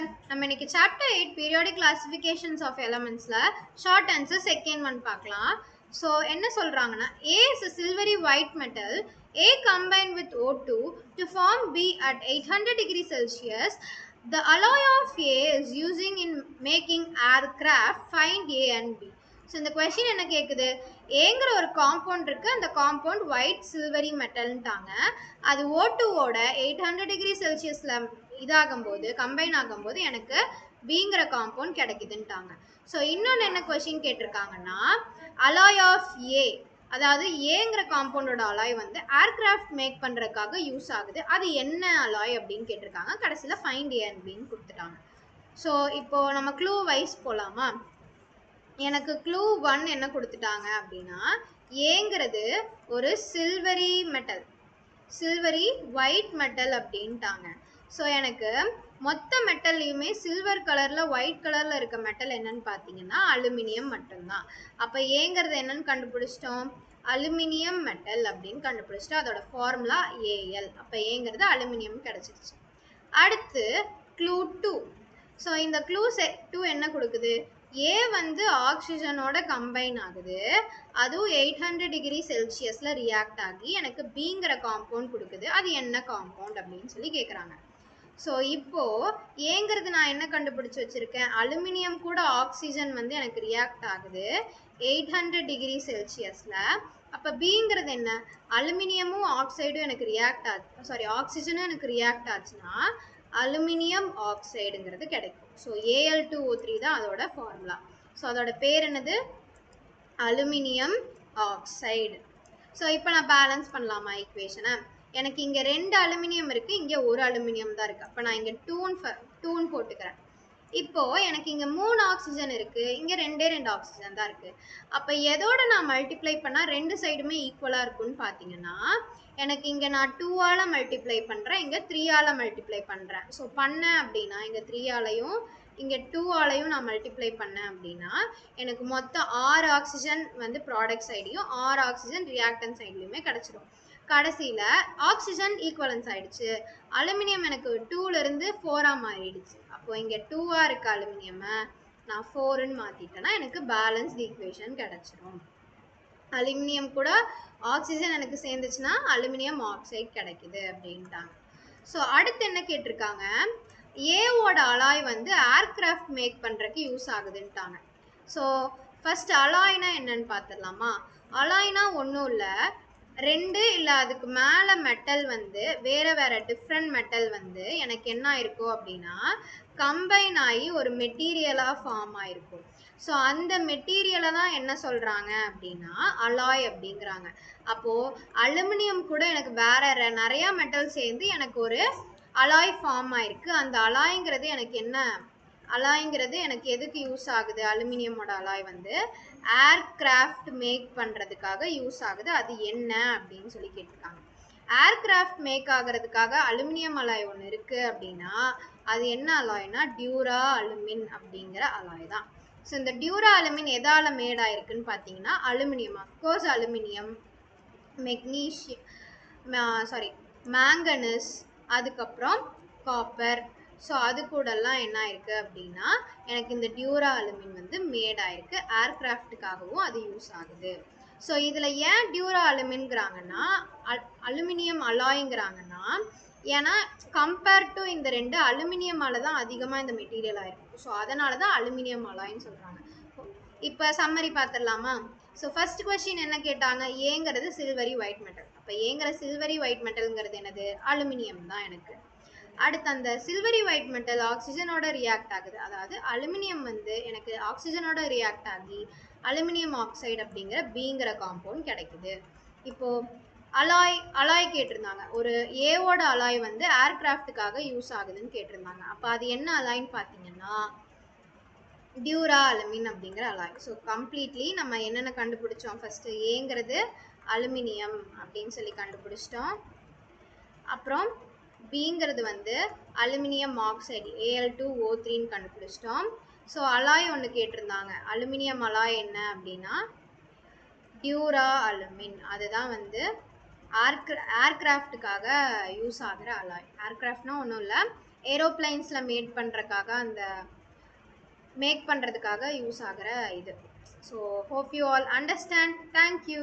everyone. நம்ம இன்னைக்கு chapter 8 periodic classifications of elements ல short answer second one பார்க்கலாம். So என்ன சொல்றாங்கன்னா A is a silvery white metal. A combined with O2 to form B at 800 degrees Celsius. The alloy of A is using in making aircraft. Find A and B. So இந்த question என்ன கேட்குது, ஏங்கிற ஒரு compound இருக்குது, அந்த compound white silvery மெட்டல்ன்ட்டாங்க. அது O2ஓட 800 degree செல்சியஸில் இதாகும்போது combine ஆகும்போது எனக்கு பிங்கிற காம்பவுண்ட் கிடைக்குதுன்ட்டாங்க. ஸோ இன்னொன்று என்ன கொஷின் கேட்டிருக்காங்கன்னா, அலாய் ஆஃப் ஏ, அதாவது ஏங்கிற காம்பவுண்டோட அலாய் வந்து ஏர்கிராஃப்ட் மேக் பண்ணுறதுக்காக யூஸ் ஆகுது, அது என்ன அலாய் அப்படின்னு கேட்டிருக்காங்க. கடைசியில் ஃபைண்ட் ஏ அண்ட் பின்னு கொடுத்துட்டாங்க. ஸோ இப்போது நம்ம க்ளூ வைஸ் போகலாமா? எனக்கு க்ளூ 1 என்ன கொடுத்துட்டாங்க அப்படின்னா, ஏங்கிறது ஒரு silvery metal, silvery white metal அப்படின்ட்டாங்க. ஸோ எனக்கு மொத்த மெட்டல்லையுமே சில்வர் கலரில் ஒயிட் கலரில் இருக்க மெட்டல் என்னன்னு பார்த்தீங்கன்னா அலுமினியம் மட்டும்தான். அப்போ ஏங்கிறது என்னன்னு கண்டுபிடிச்சிட்டோம், அலுமினியம் மெட்டல் அப்படின்னு கண்டுபிடிச்சிட்டோம். அதோட ஃபார்முலா ஏஎல். அப்போ ஏங்கிறது அலுமினியம் கிடச்சிருச்சு. அடுத்து க்ளூ 2. ஸோ இந்த க்ளூ 2 என்ன கொடுக்குது, ஏ வந்து ஆக்சிஜனோட கம்பைன் ஆகுது, அதுவும் 800 டிகிரி செல்சியஸில் ரியாக்ட் ஆகி எனக்கு பிங்கிற காம்பவுண்ட் கொடுக்குது, அது என்ன காம்பவுண்ட் அப்படின்னு சொல்லி கேட்குறாங்க. ஸோ இப்போது ஏங்கிறது நான் என்ன கண்டுபிடிச்சி வச்சுருக்கேன், அலுமினியம் கூட ஆக்சிஜன் வந்து எனக்கு ரியாக்ட் ஆகுது 800 டிகிரி செல்சியஸில். அப்போ பிங்கிறது என்ன, அலுமினியமும் ஆக்சைடும் எனக்கு ரியாக்ட் ஆச்சு, ஆக்சிஜனும் எனக்கு ரியாக்ட் ஆச்சுன்னா அலுமினியம் ஆக்சைடுங்கிறது கிடைக்கும். ஸோ Al2O3 தான் அதோட ஃபார்முலா. ஸோ அதோட பேர் என்னது, அலுமினியம் ஆக்சைடு. ஸோ இப்போ நான் பேலன்ஸ் பண்ணலாமா ஈக்குவேஷனை? எனக்கு இங்கே 2 அலுமினியம் இருக்குது, இங்கே ஒரு அலுமினியம் தான் இருக்குது. அப்போ நான் இங்கே 2 போட்டுக்கிறேன். இப்போது எனக்கு இங்கே 3 ஆக்சிஜன் இருக்குது, இங்கே 2 ஆக்சிஜன் தான் இருக்குது. அப்போ எதோட நான் மல்டிப்ளை பண்ணால் 2 சைடுமே ஈக்குவலாக இருக்குன்னு பார்த்தீங்கன்னா, எனக்கு இங்கே நான் 2ஆல் மல்டிப்ளை பண்ணுறேன், இங்கே 3ஆல் மல்டிப்ளை பண்ணுறேன். ஸோ பண்ணேன் அப்படின்னா இங்கே 3ஆலையும் இங்கே 2ஆலையும் நான் மல்டிப்ளை பண்ணேன் அப்படின்னா எனக்கு மொத்தம் 6 ஆக்சிஜன் வந்து ப்ராடக்ட் சைடையும் 6 ஆக்சிஜன் ரியாக்டன் சைட்லையுமே கிடச்சிடும். கடைசியில் ஆக்சிஜன் ஈக்குவலன்ஸ் ஆகிடுச்சு, அலுமினியம் எனக்கு 2லேருந்து 4ஆக மாறிடுச்சு. அப்போது இங்கே 2ஆக இருக்க அலுமினியமை நான் 4ன்னு மாற்றிட்டேன்னா எனக்கு பேலன்ஸ்டு ஈக்குவேஷன் கிடச்சிடும். அலுமினியம் கூட ஆக்சிஜன் எனக்கு சேர்ந்துச்சுன்னா அலுமினியம் ஆக்சைடு கிடைக்குது அப்படின்ட்டாங்க. ஸோ அடுத்து என்ன கேட்டிருக்காங்க, ஏவோட அலாய் வந்து ஏர்கிராஃப்ட் மேக் பண்ணுறதுக்கு யூஸ் ஆகுதுன்ட்டாங்க. ஸோ ஃபஸ்ட் அலாய்னா என்னன்னு பார்த்துடலாமா? அலாய்னா ஒன்றும் இல்லை, 2 இல்லை அதுக்கு மேலே மெட்டல் வந்து வேறு டிஃப்ரெண்ட் மெட்டல் வந்து எனக்கு என்ன ஆயிருக்கும் அப்படின்னா கம்பைன் ஆகி ஒரு மெட்டீரியலாக ஃபார்ம் ஆயிருக்கும். ஸோ அந்த மெட்டீரியலை தான் என்ன சொல்கிறாங்க அப்படின்னா அலாய் அப்படிங்கிறாங்க. அப்போது அலுமினியம் கூட எனக்கு வேறு நிறையா மெட்டல் சேர்ந்து எனக்கு ஒரு அலாய் ஃபார்ம் ஆயிருக்கு. அந்த அலாய்ங்கிறது எனக்கு என்ன, அலாய்ங்கிறது எனக்கு எதுக்கு யூஸ் ஆகுது, அலுமினியமோட அலாய் வந்து ஏர்கிராஃப்ட் மேக் பண்ணுறதுக்காக யூஸ் ஆகுது, அது என்ன அப்படின்னு சொல்லி கேட்டிருக்காங்க. ஏர்கிராஃப்ட் மேக் ஆகிறதுக்காக அலுமினியம் அலாய் ஒன்று இருக்குது அப்படின்னா அது என்ன அலாய்னா டியூரா அலுமின் அப்படிங்கிற அலாய் தான். ஸோ இந்த டியூரா அலுமின் எதால் மேட் ஆயிருக்குன்னு பார்த்தீங்கன்னா aluminium, of course aluminium, magnesium, manganese, அதுக்கப்புறம் காப்பர். ஸோ அது கூடலாம் என்ன ஆயிருக்கு அப்படின்னா எனக்கு இந்த டியூரா அலுமின் வந்து மேட் ஆயிருக்கு, ஏர்கிராஃப்டுக்காகவும் அது யூஸ் ஆகுது. ஸோ இதில் ஏன் டியூரா அலுமின்ங்கிறாங்கன்னா அலுமினியம் அலாய்ங்கிறாங்கன்னா, ஏன்னா கம்பேர் டு இந்த 2 அலுமினியமால் தான் அதிகமாக இந்த மெட்டீரியல் ஆயிருக்கு. ஸோ அதனால தான் அலுமினியம் அலாய்ன்னு சொல்கிறாங்க. இப்போ சம்மரி பார்த்துடலாமா? ஸோ ஃபர்ஸ்ட் கொஸ்டின் என்ன கேட்டாங்க, ஏங்கிறது சில்வரி ஒயிட் மெட்டல். அப்போ ஏங்கிற சில்வரி ஒயிட் மெட்டலுங்கிறது என்னது, அலுமினியம் தான் எனக்கு. அடுத்து அந்த சில்வரி ஒயிட் மெட்டல் ஆக்சிஜனோட ரியாக்ட் ஆகுது, அதாவது அலுமினியம் வந்து எனக்கு ஆக்சிஜனோட ரியாக்ட் ஆகி அலுமினியம் ஆக்சைடு அப்படிங்கிற பிங்கிற காம்பவுண்ட் கிடைக்குது. இப்போது அலாய் கேட்டிருந்தாங்க, ஒரு ஏவோட அலாய் வந்து ஏர்கிராஃப்டுக்காக யூஸ் ஆகுதுன்னு கேட்டிருந்தாங்க. அப்போ அது என்ன அலாய்ன்னு பார்த்தீங்கன்னா டியூரா அலுமின் அப்படிங்கிற அலாய். ஸோ கம்ப்ளீட்லி நம்ம என்னென்ன கண்டுபிடிச்சோம், ஃபஸ்ட்டு ஏங்கிறது அலுமினியம் அப்படின்னு சொல்லி கண்டுபிடிச்சிட்டோம். அப்புறம் பிங்கிறது வந்து அலுமினியம் ஆக்சைடு Al2O3ன்னு கண்டுபிடிச்சிட்டோம். ஸோ அலாய் ஒன்று கேட்டிருந்தாங்க, அலுமினியம் அலாய் என்ன அப்படின்னா டியூரா அலுமின், அதுதான் வந்து ஏர்கிராஃப்ட்டுக்காக யூஸ் ஆகிற அலாய். ஏர்கிராஃப்ட்னா ஒன்றும் இல்லை, ஏரோப்ளைன்ஸில் மேக் பண்ணுறதுக்காக யூஸ் ஆகிற இது. So hope you all understand. Thank you.